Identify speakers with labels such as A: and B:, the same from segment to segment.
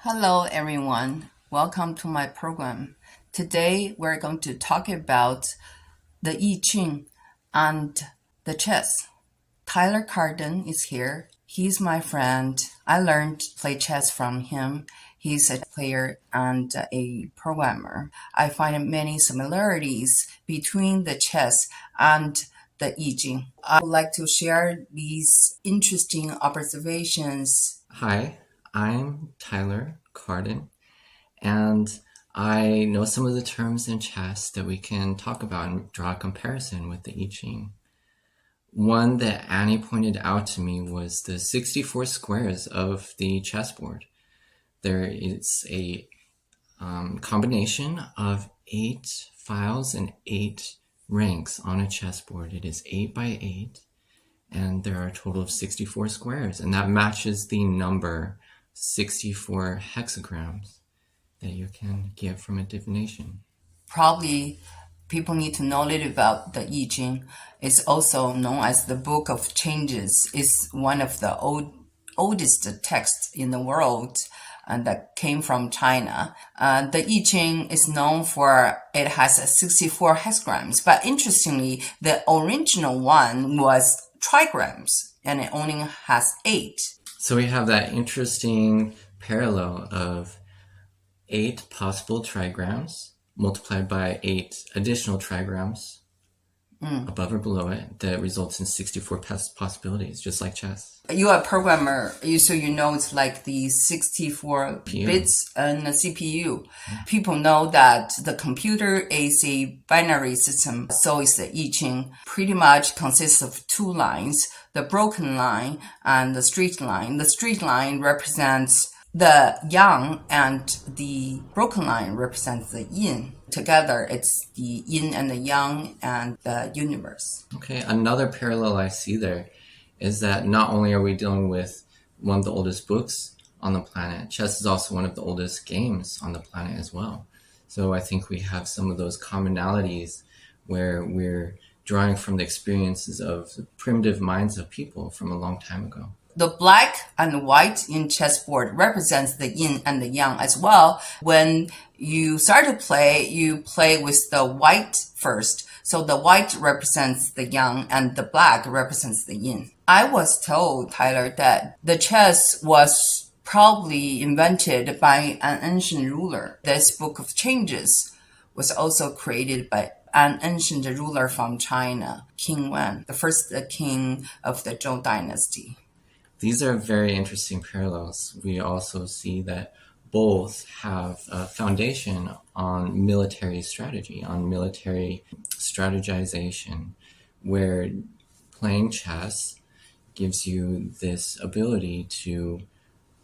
A: Hello, everyone. Welcome to my program. Today, we're going to talk about the Jing and the chess. Tyler Carden is here. He's my friend. I learned to play chess from him. He's a player and a programmer. I find many similarities between the chess and the Jing. I would like to share these interesting observations.
B: Hi, I'm Tyler Carden, and I know some of the terms in chess that we can talk about and draw a comparison with the I Ching. One that Annie pointed out to me was the 64 squares of the chessboard. There is a combination of 8 files and 8 ranks on a chessboard. It is 8 by 8. And there are a total of 64 squares, and that matches the number 64 hexagrams that you can get from a divination.
A: Probably people need to know a little about the I Ching. It's also known as the Book of Changes. It's one of the oldest texts in the world and that came from China. The I Ching is known for it has 64 hexagrams, but interestingly, the original one was trigrams and it only has 8.
B: So we have that interesting parallel of 8 possible trigrams multiplied by 8 additional trigrams above or below it that results in 64 possibilities, just like chess.
A: You're a programmer, so you know it's like the 64
B: CPU.
A: bits and the CPU. People know that the computer is a binary system, so is the I Ching. Pretty much consists of 2 lines, the broken line and the straight line. The straight line represents the yang and the broken line represents the yin. Together, it's the yin and the yang and the universe.
B: Okay, another parallel I see there is that not only are we dealing with one of the oldest books on the planet, chess is also one of the oldest games on the planet as well. So I think we have some of those commonalities where we're drawing from the experiences of the primitive minds of people from a long time ago.
A: The black and white in chessboard represents the yin and the yang as well. When you start to play, you play with the white first. So the white represents the yang and the black represents the yin. I was told, Tyler, that the chess was probably invented by an ancient ruler. This Book of Changes was also created by an ancient ruler from China, King Wen, the first king of the Zhou dynasty.
B: These are very interesting parallels. We also see that both have a foundation on military strategy, on military strategization, where playing chess gives you this ability to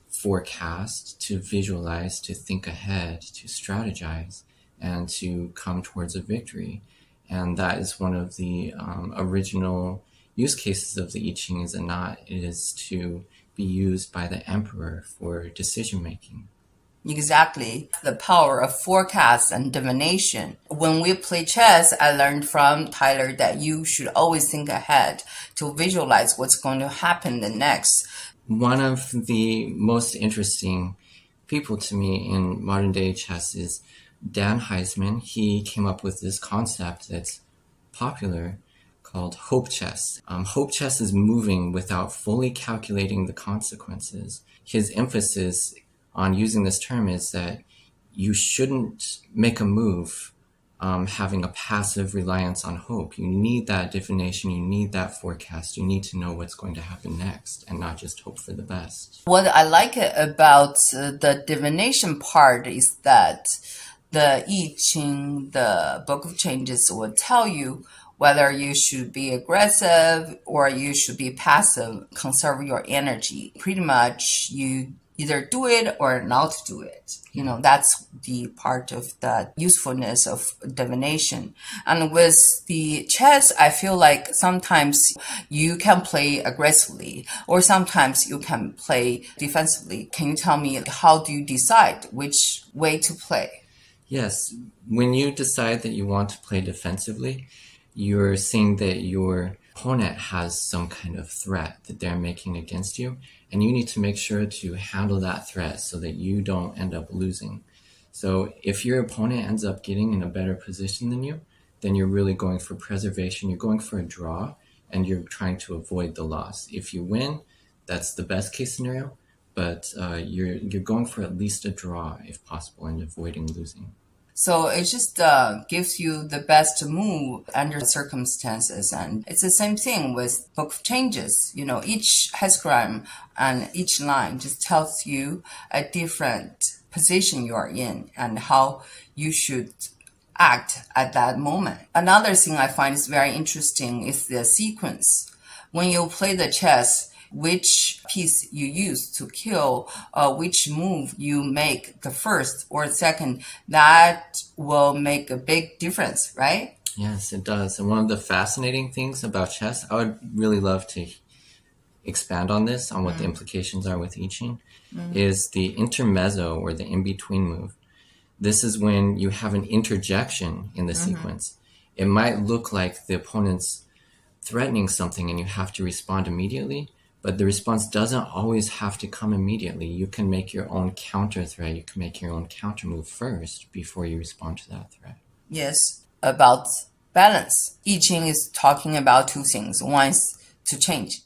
B: forecast, to visualize, to think ahead, to strategize, and to come towards a victory. And that is one of the original use cases of the I Ching is to be used by the emperor for decision making.
A: Exactly. The power of forecast and divination. When we play chess, I learned from Tyler that you should always think ahead to visualize what's going to happen the next.
B: One of the most interesting people to me in modern day chess is Dan Heisman. He came up with this concept that's popular called hope chess. Hope chess is moving without fully calculating the consequences. His emphasis on using this term is that you shouldn't make a move having a passive reliance on hope. You need that divination, you need that forecast, you need to know what's going to happen next and not just hope for the best.
A: What I like about the divination part is that the I Ching, the Book of Changes, will tell you whether you should be aggressive or you should be passive, conserve your energy. Pretty much you either do it or not do it. That's the part of the usefulness of divination. And with the chess, I feel like sometimes you can play aggressively or sometimes you can play defensively. Can you tell me how do you decide which way to play?
B: Yes, when you decide that you want to play defensively, you're seeing that you're opponent has some kind of threat that they're making against you, and you need to make sure to handle that threat so that you don't end up losing. So if your opponent ends up getting in a better position than you, then you're really going for preservation. You're going for a draw, and you're trying to avoid the loss. If you win, that's the best case scenario, but you're going for at least a draw if possible and avoiding losing.
A: So it just gives you the best move under circumstances. And it's the same thing with Book of Changes. Each hexagram and each line just tells you a different position you are in and how you should act at that moment. Another thing I find is very interesting is the sequence. When you play the chess, which piece you use to kill, which move you make the first or second, that will make a big difference, right?
B: Yes, it does. And one of the fascinating things about chess, I would really love to expand on this, on what the implications are with I Ching, is the intermezzo or the in-between move. This is when you have an interjection in the sequence. It might look like the opponent's threatening something and you have to respond immediately, but the response doesn't always have to come immediately. You can make your own counter threat. You can make your own counter move first before you respond to that threat.
A: Yes, about balance. I Ching is talking about two things. One is to change,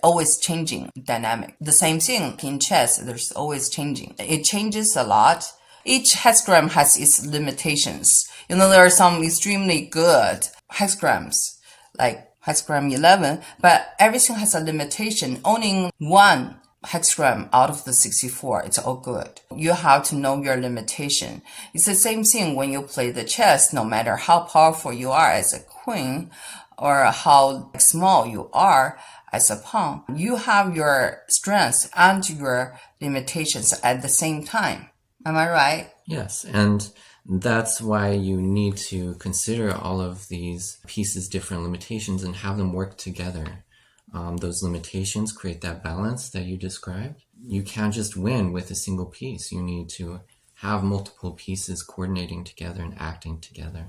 A: always changing dynamic. The same thing in chess, there's always changing. It changes a lot. Each hexagram has its limitations. There are some extremely good hexagrams, like hexagram 11, but everything has a limitation. Owning one hexagram out of the 64, it's all good. You have to know your limitation. It's the same thing when you play the chess, no matter how powerful you are as a queen or how small you are as a pawn, you have your strengths and your limitations at the same time. Am I right?
B: Yes, and that's why you need to consider all of these pieces' different limitations and have them work together. Those limitations create that balance that you described. You can't just win with a single piece. You need to have multiple pieces coordinating together and acting together.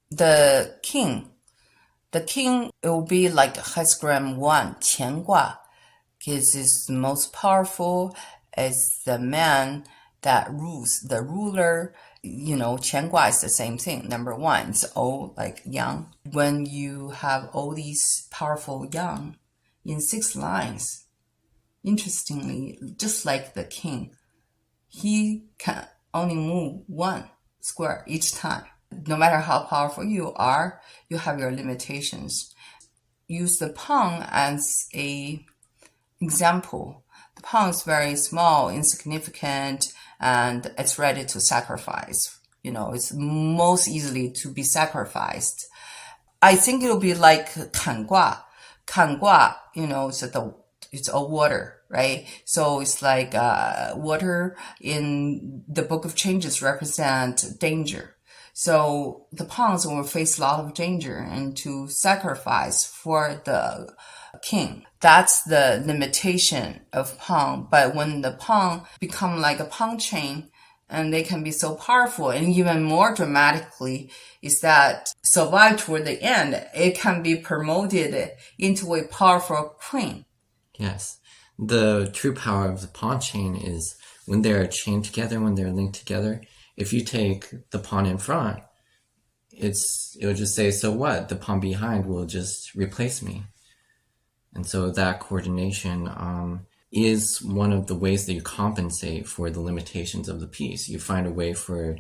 A: The king, it will be like hexagram 1, 乾卦, because it's the most powerful. It's the man that rules, the ruler. 乾卦is the same thing. Number 1, it's all like yang. When you have all these powerful yang in 6 lines, interestingly, just like the king, he can only move 1 square each time. No matter how powerful you are, you have your limitations. Use the pawn as a example. The pawn is very small, insignificant, and it's ready to sacrifice. It's most easily to be sacrificed. I think it'll be like 坎卦. 坎卦, it's all water, right? So it's like water in the Book of Changes represent danger. So the pawns will face a lot of danger and to sacrifice for the king. That's the limitation of pawn. But when the pawn become like a pawn chain, and they can be so powerful, and even more dramatically is that survive toward the end, it can be promoted into a powerful queen.
B: Yes. The true power of the pawn chain is when they're chained together, when they're linked together. If you take the pawn in front, it'll just say, so what? The pawn behind will just replace me. And so that coordination is one of the ways that you compensate for the limitations of the piece. You find a way for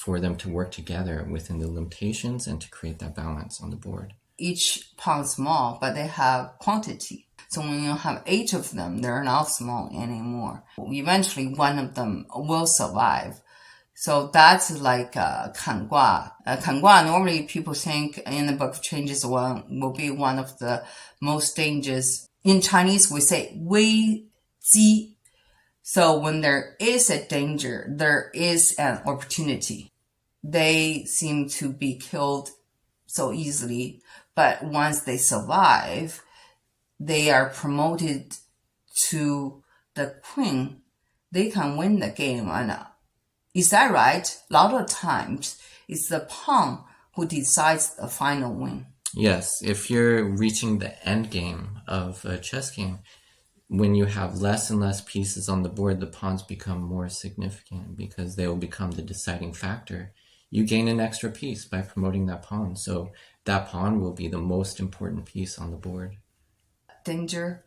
B: them to work together within the limitations and to create that balance on the board.
A: Each pawn is small, but they have quantity. So when you have 8 of them, they're not small anymore. Eventually, one of them will survive. So that's like 坎卦. 坎卦, normally people think in the Book of Changes will be one of the most dangerous. In Chinese, we say 危机. So when there is a danger, there is an opportunity. They seem to be killed so easily, but once they survive, they are promoted to the queen. They can win the game. And is that right? A lot of times, it's the pawn who decides the final win.
B: Yes, if you're reaching the end game of a chess game, when you have less and less pieces on the board, the pawns become more significant because they will become the deciding factor. You gain an extra piece by promoting that pawn, so that pawn will be the most important piece on the board.
A: Danger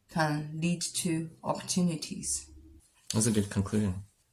A: can lead to opportunities.
B: That's a good conclusion.